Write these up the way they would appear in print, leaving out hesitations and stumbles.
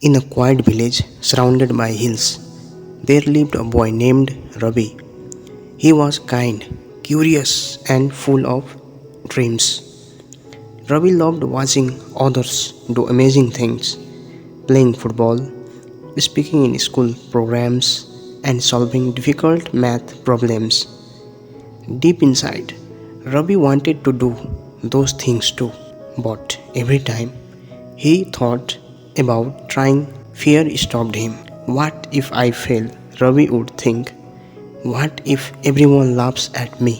In a quiet village surrounded by hills, there lived a boy named Ravi. He was kind, curious, and full of dreams. Ravi loved watching others do amazing things, playing football, speaking in school programs, and solving difficult math problems. Deep inside, Ravi wanted to do those things too, but every time he thought about trying, fear stopped him. What if I fail? Ravi would think. What if everyone laughs at me?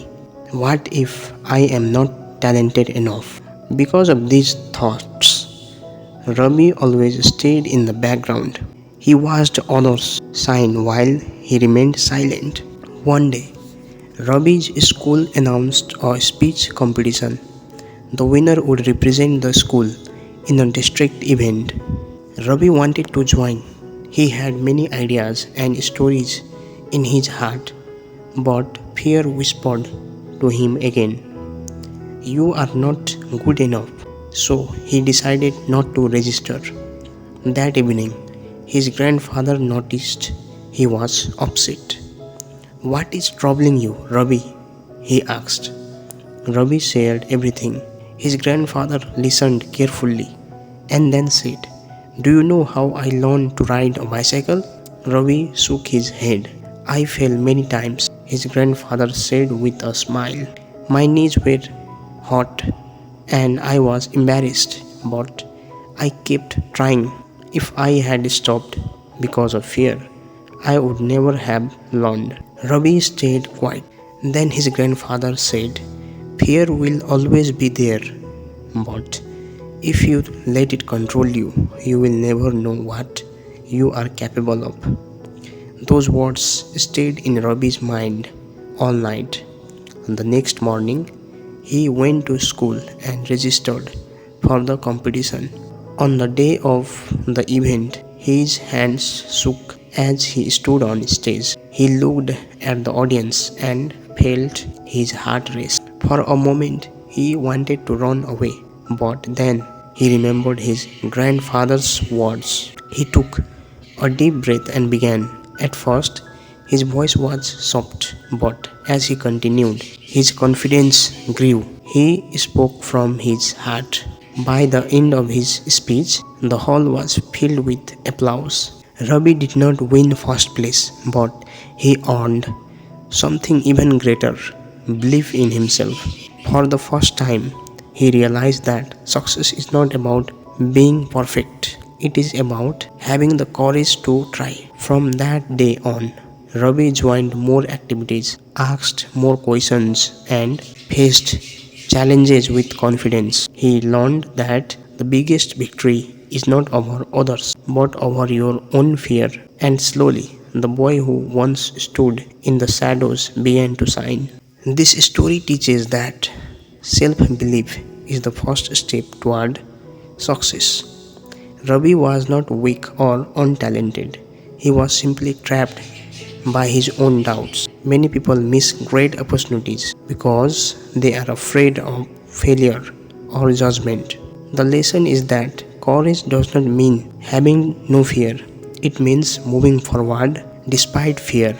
What if I am not talented enough? Because of these thoughts, Ravi always stayed in the background. He watched others shine while he remained silent. One day, Ravi's school announced a speech competition. The winner would represent the school in a district event. Ravi wanted to join. He had many ideas and stories in his heart, but fear whispered to him again, "You are not good enough." So he decided not to register. That evening, his grandfather noticed he was upset. "What is troubling you, Ravi?" he asked. Ravi shared everything. His grandfather listened carefully and then said, "Do you know how I learned to ride a bicycle?" Ravi shook his head. "I fell many times," his grandfather said with a smile. "My knees were hot and I was embarrassed, but I kept trying. If I had stopped because of fear, I would never have learned." Ravi stayed quiet. Then his grandfather said, "Fear will always be there, but if you let it control you, you will never know what you are capable of." Those words stayed in Ravi's mind all night. The next morning, he went to school and registered for the competition. On the day of the event, his hands shook as he stood on stage. He looked at the audience and felt his heart race. For a moment, he wanted to run away, but then he remembered his grandfather's words. He took a deep breath and began. At first, his voice was soft, but as he continued, his confidence grew. He spoke from his heart. By the end of his speech, the hall was filled with applause. Ravi did not win first place, but he earned something even greater: belief in himself. For the first time, he realized that success is not about being perfect, it is about having the courage to try. From that day on, Ravi joined more activities, asked more questions, and faced challenges with confidence. He learned that the biggest victory is not over others, but over your own fear. And slowly, the boy who once stood in the shadows began to shine. This story teaches that self belief is the first step toward success. Ravi was not weak or untalented, he was simply trapped by his own doubts. Many people miss great opportunities because they are afraid of failure or judgment. The lesson is that courage does not mean having no fear, it means moving forward despite fear.